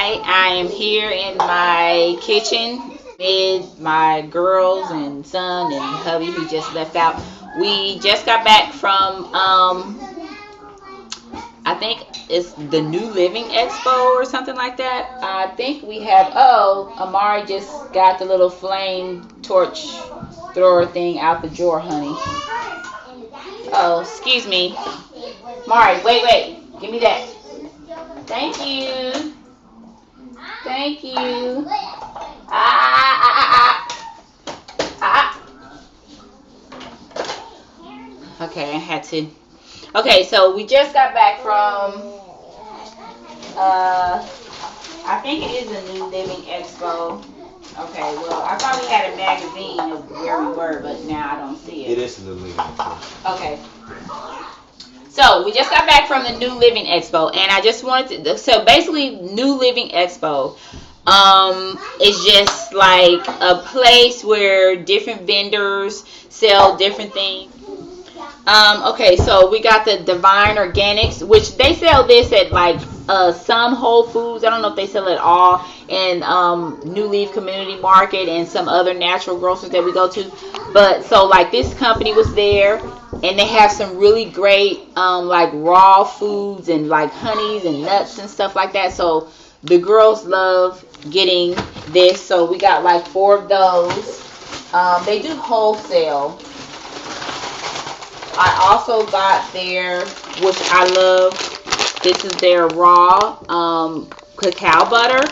Hi, I am here in my kitchen with my girls and son and hubby who just left out. We just got back from I think it's the new Living Expo or something like that. I think we have, Amari just got the little flame torch thrower thing out the drawer, honey. Oh, excuse me. Mari, wait. Give me that. Thank you. Thank you. Okay, I had to. Okay, so we just got back from, I think it is a new Living Expo. Okay, well, I thought we had a magazine of where we were, but now I don't see it. It is a new Living Expo. Okay. So we just got back from the New Living Expo, and I just wanted to. So basically, New Living Expo, is just like a place where different vendors sell different things. Okay, so we got the Divine Organics, which they sell this at like some Whole Foods. I don't know if they sell it all in New Leaf Community Market and some other natural grocers that we go to. But so like this company was there, and they have some really great like raw foods and like honeys and nuts and stuff like that. So the girls love getting this. So we got like 4 of those. They do wholesale. I also got their, which I love, this is their raw cacao butter.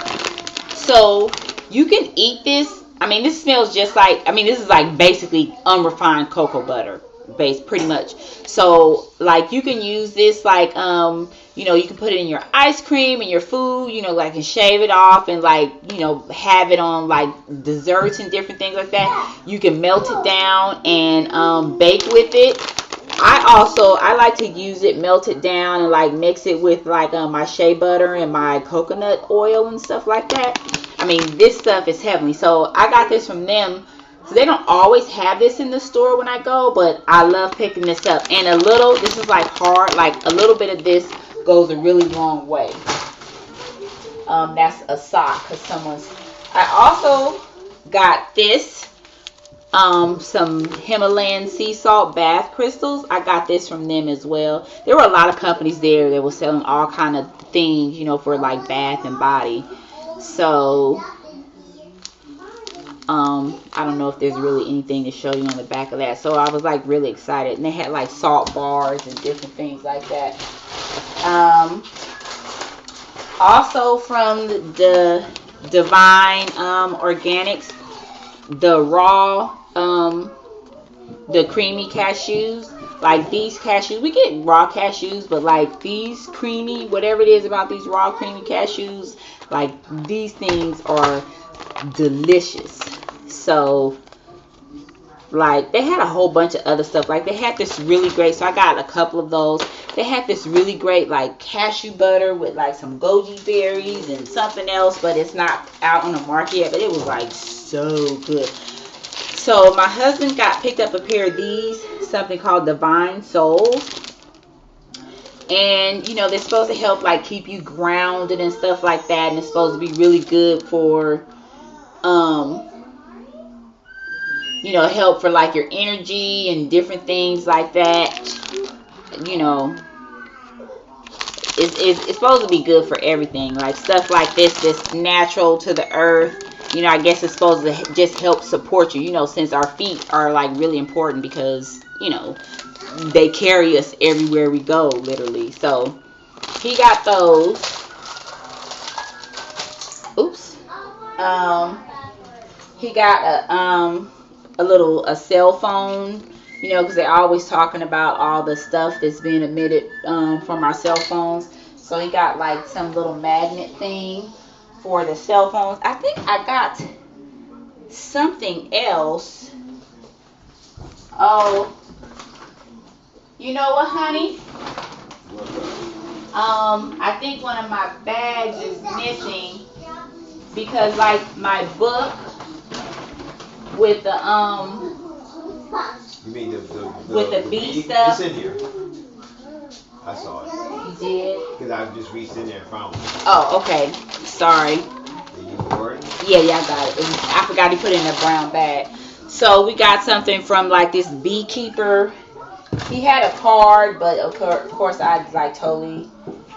So you can eat this. I mean, this smells just like, this is like basically unrefined cocoa butter base, pretty much. So like you can use this like, you can put it in your ice cream and your food, like and shave it off and like, have it on like desserts and different things like that. You can melt it down and bake with it. I like to use it, melt it down and like mix it with like my shea butter and my coconut oil and stuff like that. This stuff is heavenly. So I got this from them. So they don't always have this in the store when I go, but I love picking this up. And this is like hard, like a little bit of this goes a really long way. That's a sock because I also got this. Some Himalayan sea salt bath crystals. I got this from them as well. There were a lot of companies there that were selling all kind of things, for like bath and body. So I don't know if there's really anything to show you on the back of that. So I was like really excited, and they had like salt bars and different things like that. Also from the Divine Organics, the raw the creamy cashews, like these cashews, we get raw cashews, but like these creamy, whatever it is about these raw creamy cashews, like these things are delicious. So like they had a whole bunch of other stuff, like they had this really great, so I got a couple of those. They had this really great like cashew butter with like some goji berries and something else, but it's not out on the market yet, but it was like so good. So my husband picked up a pair of these, something called Divine Souls. And, they're supposed to help like keep you grounded and stuff like that. And it's supposed to be really good for, help for like your energy and different things like that. It's supposed to be good for everything. Like stuff like this natural to the earth. I guess it's supposed to just help support you, since our feet are like really important because, they carry us everywhere we go, literally. So he got those. Oops. He got a cell phone, because they're always talking about all the stuff that's being emitted from our cell phones. So he got like some little magnet thing for the cell phones. I think I got something else. Oh, you know what, honey? I think one of my bags is missing because like my book with the You mean with the bee stuff? It's in here. I saw it. You did? Because I just reached in there and found it. Oh, okay. Sorry. Yeah, I got it. I forgot to put it in a brown bag. So we got something from like this beekeeper. He had a card, but of course I like totally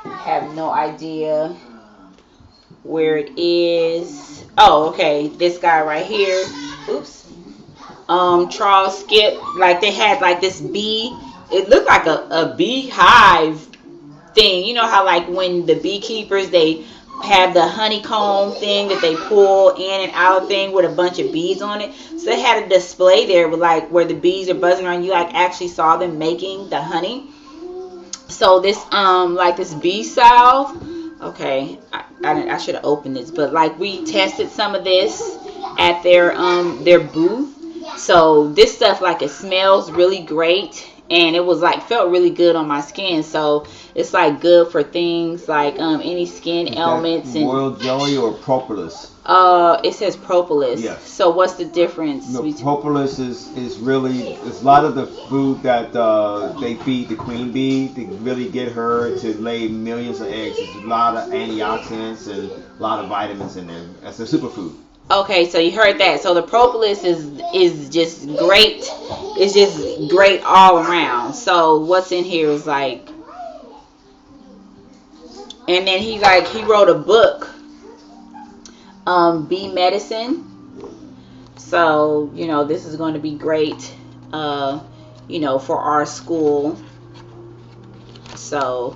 have no idea where it is. Oh, okay. This guy right here. Oops. Charles Skip. Like they had like this bee. It looked like a beehive thing. You know how like when the beekeepers, they have the honeycomb thing that they pull in and out thing with a bunch of bees on it. So they had a display there with like where the bees are buzzing around. You like actually saw them making the honey. So this like this bee salve. Okay, I should have opened this, but like we tested some of this at their booth. So this stuff, like, it smells really great, and it was like felt really good on my skin. So it's like good for things like any skin ailments. That royal jelly or propolis? It says propolis. Yes. So what's the difference? No, propolis is really, it's a lot of the food that they feed the queen bee to really get her to lay millions of eggs. There's a lot of antioxidants and a lot of vitamins in there. That's a superfood. Okay, so you heard that. So the propolis is just great. It's just great all around. So what's in here is like, and then he wrote a book, bee medicine. So this is going to be great, for our school. So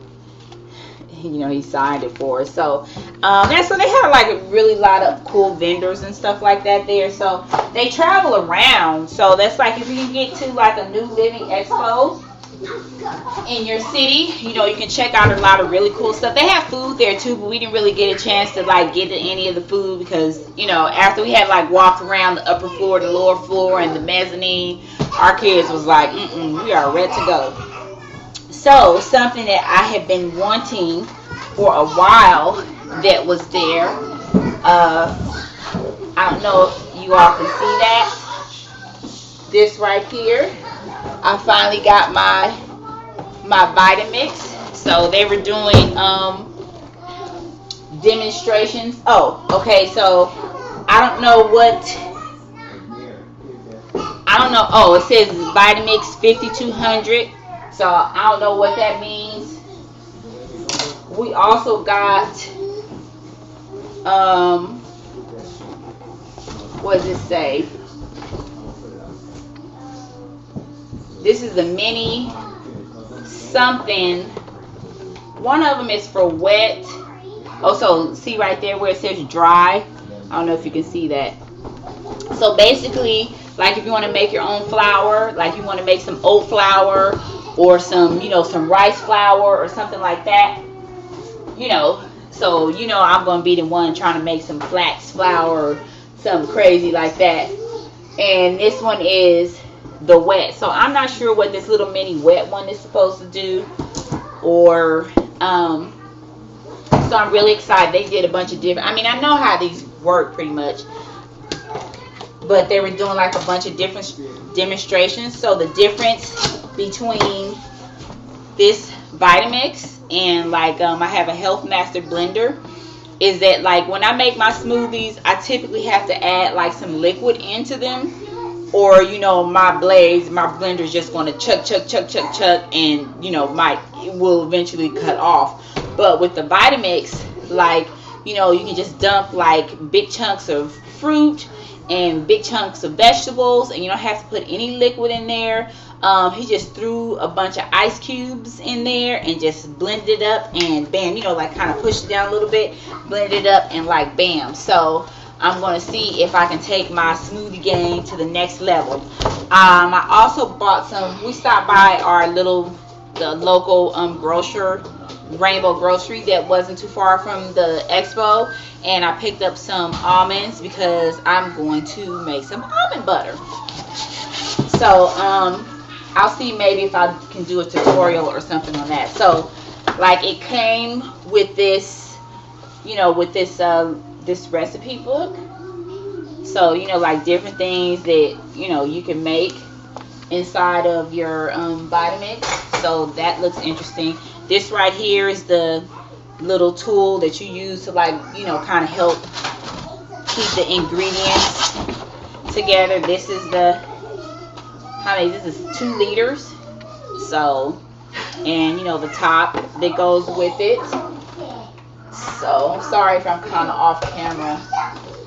he signed it for us. So so they had like a really lot of cool vendors and stuff like that there. So they travel around. So that's like if you can get to like a new Living Expo in your city, you can check out a lot of really cool stuff. They have food there too, but we didn't really get a chance to like get to any of the food because after we had like walked around the upper floor, the lower floor, and the mezzanine, our kids was like, we are ready to go. So something that I have been wanting for a while that was there. I don't know if you all can see that. This right here. I finally got my Vitamix. So they were doing demonstrations. Oh, okay. So I don't know what. Oh, it says Vitamix 5200. So I don't know what that means. We also got what does it say? This is a mini something. One of them is for wet. Oh, so see right there where it says dry. I don't know if you can see that. So basically, like if you want to make your own flour, like you want to make some oat flour or some, some rice flour or something like that, so, I'm going to be the one trying to make some flax flour or something crazy like that. And this one is the wet. So I'm not sure what this little mini wet one is supposed to do, or, so I'm really excited. They did a bunch of different, I know how these work pretty much, but they were doing like a bunch of different demonstrations. So the difference between this Vitamix and like I have a Health Master blender is that like when I make my smoothies, I typically have to add like some liquid into them, or my blender's just going to chuck, and it will eventually cut off. But with the Vitamix, like you can just dump like big chunks of fruit and big chunks of vegetables, and you don't have to put any liquid in there. He just threw a bunch of ice cubes in there and just blended it up, and bam, like kind of pushed it down a little bit, blended it up, and like bam. So I'm going to see if I can take my smoothie game to the next level. I also bought some, we stopped by the local grocer, Rainbow Grocery, that wasn't too far from the expo, and I picked up some almonds because I'm going to make some almond butter. So I'll see maybe if I can do a tutorial or something on that. So like it came with this, with this recipe book. So like different things that you can make inside of your Vitamix. So that looks interesting. This right here is the little tool that you use to, like, you know, kind of help keep the ingredients together. This is the, this is 2 liters. So, and you know, the top that goes with it. So I'm sorry if I'm kind of off camera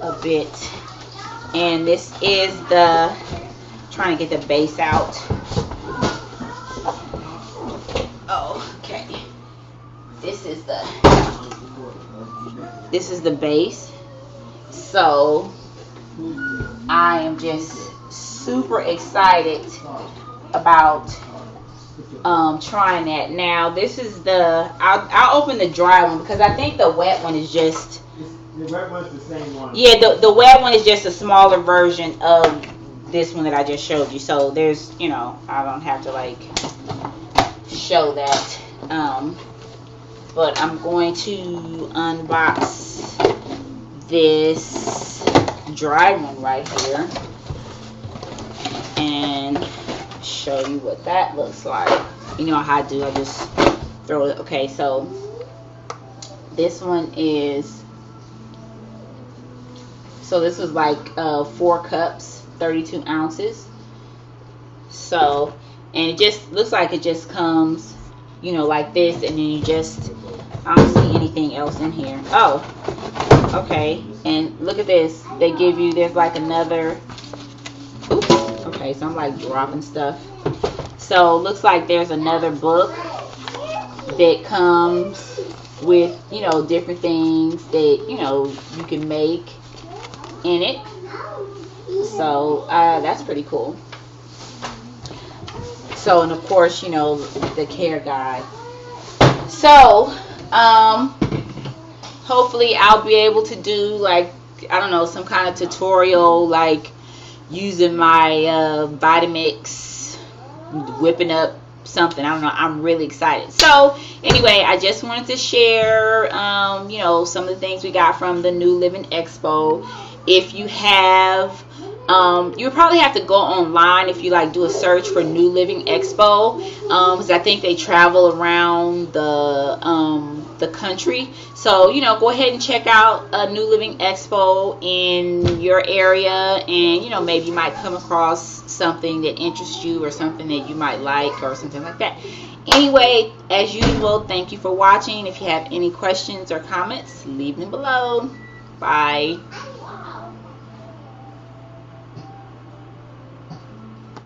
a bit. And this is the, trying to get the base out. Oh, okay. This is the base. So I am just super excited about trying that. Now this is the, I'll open the dry one because I think the wet one is just, the wet one's the same one. Yeah, the wet one is just a smaller version of this one that I just showed you. So there's, you know, I don't have to like show that. But I'm going to unbox this dry one right here and show you what that looks like. You know how I do, I just throw it. Okay, so this one is, so this was like 4 cups, 32 ounces. So, and it just looks like it just comes, you know, like this, and then you just, I don't see anything else in here. Oh, okay. And look at this. They give you, there's like another, oops, okay, so I'm like dropping stuff. So looks like there's another book that comes with, you know, different things that, you know, you can make in it. So that's pretty cool. So, and of course, you know, the care guide. So hopefully I'll be able to do, like, I don't know, some kind of tutorial, like using my Vitamix, whipping up something. I don't know, I'm really excited. So anyway, I just wanted to share you know, some of the things we got from the new Living Expo. If you have you would probably have to go online if you like do a search for New Living Expo, because I think they travel around the country. So, you know, go ahead and check out a New Living Expo in your area, and, you know, maybe you might come across something that interests you or something that you might like or something like that. Anyway, as usual, thank you for watching. If you have any questions or comments, leave them below. Bye.